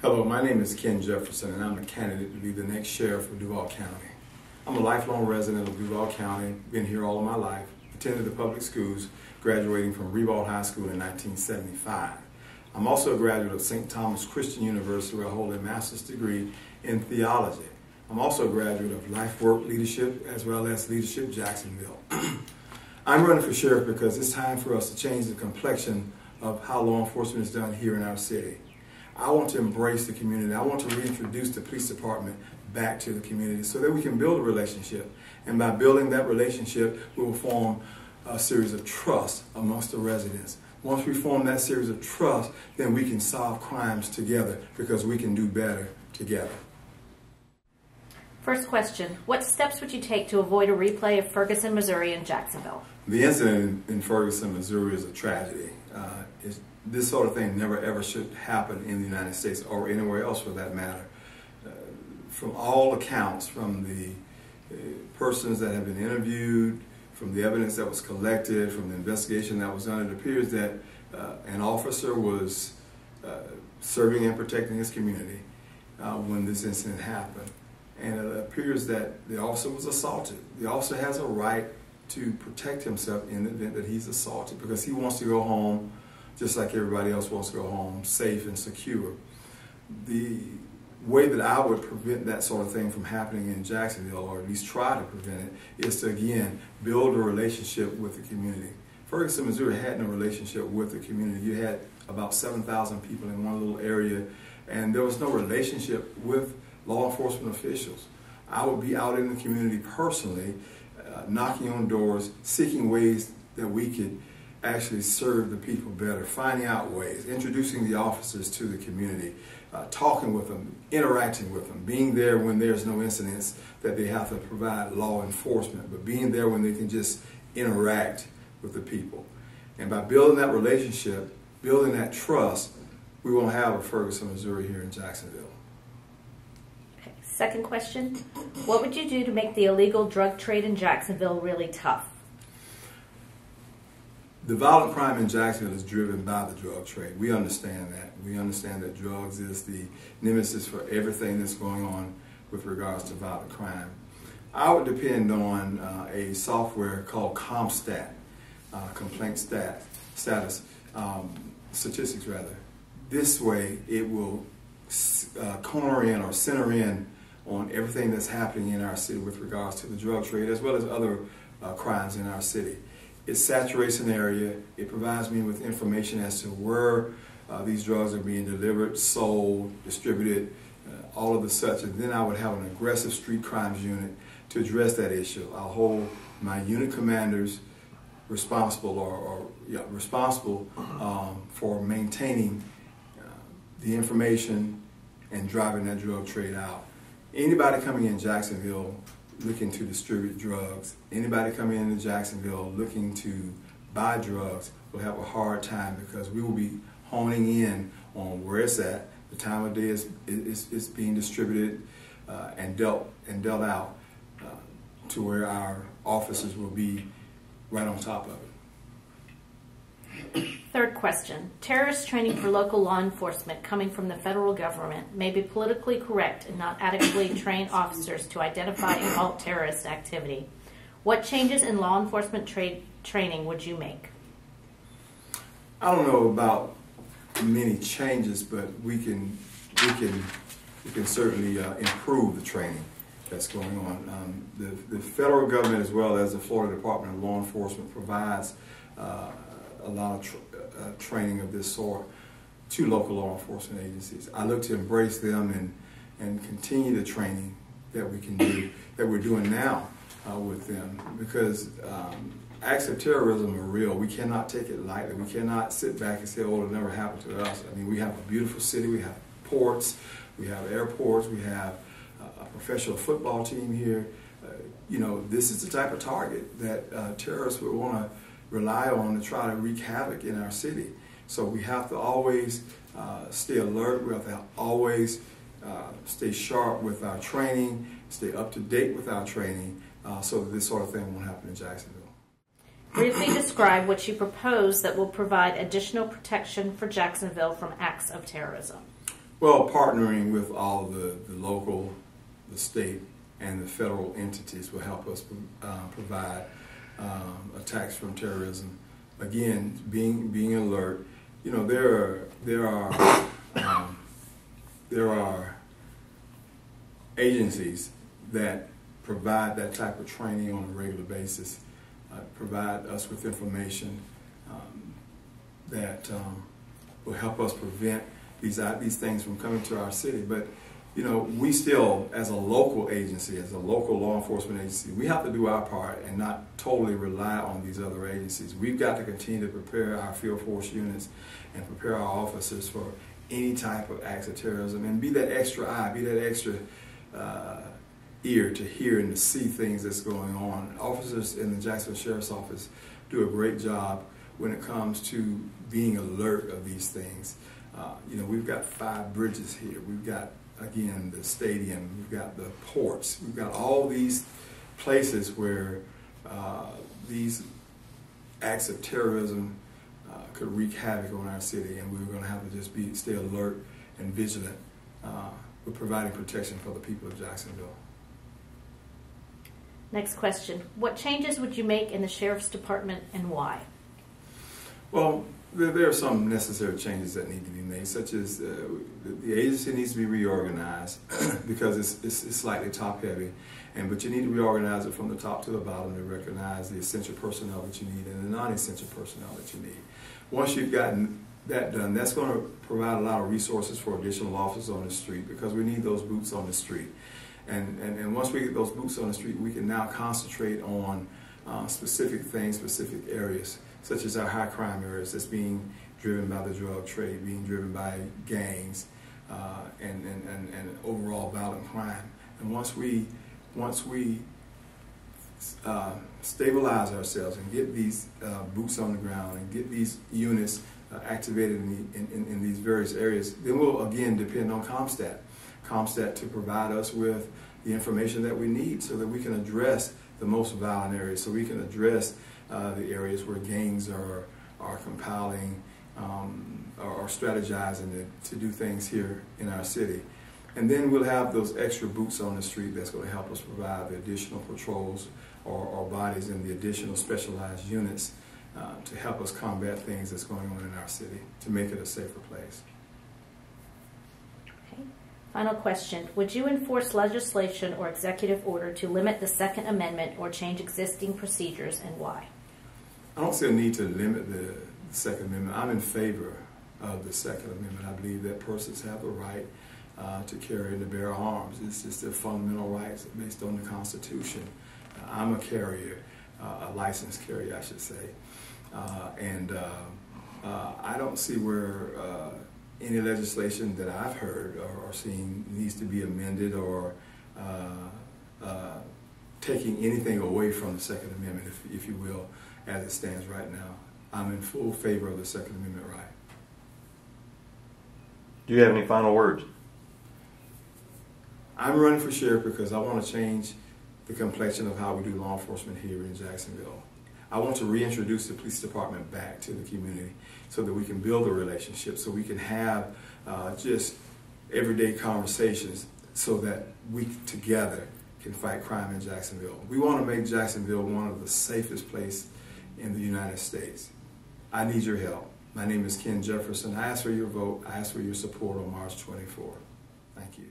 Hello, my name is Ken Jefferson, and I'm a candidate to be the next sheriff of Duval County. I'm a lifelong resident of Duval County, been here all of my life, attended the public schools, graduating from Ribault High School in 1975. I'm also a graduate of St. Thomas Christian University, where I hold a master's degree in theology. I'm also a graduate of Life Work Leadership as well as Leadership Jacksonville. I'm running for sheriff because it's time for us to change the complexion of how law enforcement is done here in our city. I want to embrace the community. I want to reintroduce the police department back to the community so that we can build a relationship. And by building that relationship, we will form a series of trust amongst the residents. Once we form that series of trust, then we can solve crimes together because we can do better together. First question, what steps would you take to avoid a replay of Ferguson, Missouri and Jacksonville? The incident in Ferguson, Missouri is a tragedy. This sort of thing never ever should happen in the United States or anywhere else for that matter. From all accounts, from the persons that have been interviewed, from the evidence that was collected, from the investigation that was done, it appears that an officer was serving and protecting his community when this incident happened. And it appears that the officer was assaulted. The officer has a right to protect himself in the event that he's assaulted because he wants to go home just like everybody else wants to go home, safe and secure. The way that I would prevent that sort of thing from happening in Jacksonville, or at least try to prevent it, is to, again, build a relationship with the community. Ferguson, Missouri had no relationship with the community. You had about 7,000 people in one little area, and there was no relationship with law enforcement officials. I would be out in the community personally, knocking on doors, seeking ways that we could actually serve the people better, finding out ways, introducing the officers to the community, talking with them, interacting with them, being there when there's no incidents that they have to provide law enforcement, but being there when they can just interact with the people. And by building that relationship, building that trust, we won't have a Ferguson, Missouri here in Jacksonville. Okay. Second question, what would you do to make the illegal drug trade in Jacksonville really tough? The violent crime in Jacksonville is driven by the drug trade. We understand that. We understand that drugs is the nemesis for everything that's going on with regards to violent crime. I would depend on a software called CompStat, complaint status, statistics rather. This way it will corner in or center in on everything that's happening in our city with regards to the drug trade as well as other crimes in our city. It saturates an area. It provides me with information as to where these drugs are being delivered, sold, distributed, all of the such. And then I would have an aggressive street crimes unit to address that issue. I'll hold my unit commanders responsible for maintaining the information and driving that drug trade out. Anybody coming in Jacksonville looking to distribute drugs, anybody coming into Jacksonville looking to buy drugs will have a hard time because we will be honing in on where it's at, the time of day it's being distributed and dealt out to where our officers will be right on top of it. Third question, terrorist training for local law enforcement coming from the federal government may be politically correct and not adequately train officers to identify and halt terrorist activity. What changes in law enforcement training would you make? I don't know about many changes, but we can certainly improve the training that's going on. The federal government as well as the Florida Department of Law Enforcement provides a lot of training of this sort to local law enforcement agencies. I look to embrace them and continue the training that we can do, that we're doing now with them, because acts of terrorism are real. We cannot take it lightly. We cannot sit back and say, oh, it'll never happen to us. I mean, we have a beautiful city. We have ports. We have airports. We have a professional football team here. You know, this is the type of target that terrorists would want to rely on to try to wreak havoc in our city. So we have to always stay alert. We have to always stay sharp with our training, stay up to date with our training, so that this sort of thing won't happen in Jacksonville. Briefly describe what you propose that will provide additional protection for Jacksonville from acts of terrorism. Well, partnering with all the local, the state, and the federal entities will help us provide attacks from terrorism. Again, being alert. You know, there are agencies that provide that type of training on a regular basis, provide us with information that will help us prevent these things from coming to our city. But you know, we still, as a local agency, as a local law enforcement agency, we have to do our part and not totally rely on these other agencies. We've got to continue to prepare our field force units and prepare our officers for any type of acts of terrorism, and be that extra eye, be that extra ear to hear and to see things that's going on. Officers in the Jacksonville Sheriff's Office do a great job when it comes to being alert of these things. You know, we've got 5 bridges here. We've got, again, the stadium. We've got the ports. We've got all these places where these acts of terrorism could wreak havoc on our city, and we're going to have to just stay alert and vigilant with providing protection for the people of Jacksonville. Next question. What changes would you make in the Sheriff's Department and why? Well, there are some necessary changes that need to be made, such as the agency needs to be reorganized because it's slightly top-heavy, but you need to reorganize it from the top to the bottom to recognize the essential personnel that you need and the non-essential personnel that you need. Once you've gotten that done, that's going to provide a lot of resources for additional officers on the street, because we need those boots on the street. And once we get those boots on the street, we can now concentrate on specific things, specific areas, such as our high crime areas that's being driven by the drug trade, being driven by gangs, and overall violent crime. And once we stabilize ourselves and get these boots on the ground and get these units activated in these various areas, then we'll again depend on CompStat to provide us with the information that we need so that we can address the most violent areas, so we can address the areas where gangs are compiling or strategizing to do things here in our city. And then we'll have those extra boots on the street that's going to help us provide the additional patrols or bodies and the additional specialized units to help us combat things that's going on in our city, to make it a safer place. Okay. Final question. Would you enforce legislation or executive order to limit the Second Amendment or change existing procedures, and why? I don't see a need to limit the Second Amendment. I'm in favor of the Second Amendment. I believe that persons have the right to carry and to bear arms. It's just their fundamental rights based on the Constitution. I'm a carrier, a licensed carrier, I should say. I don't see where any legislation that I've heard or seen needs to be amended or taking anything away from the Second Amendment, if you will, as it stands right now. I'm in full favor of the Second Amendment right. Do you have any final words? I'm running for sheriff because I want to change the complexion of how we do law enforcement here in Jacksonville. I want to reintroduce the police department back to the community so that we can build a relationship, so we can have just everyday conversations so that we together can fight crime in Jacksonville. We want to make Jacksonville one of the safest places in the United States. I need your help. My name is Ken Jefferson. I ask for your vote. I ask for your support on March 24th. Thank you.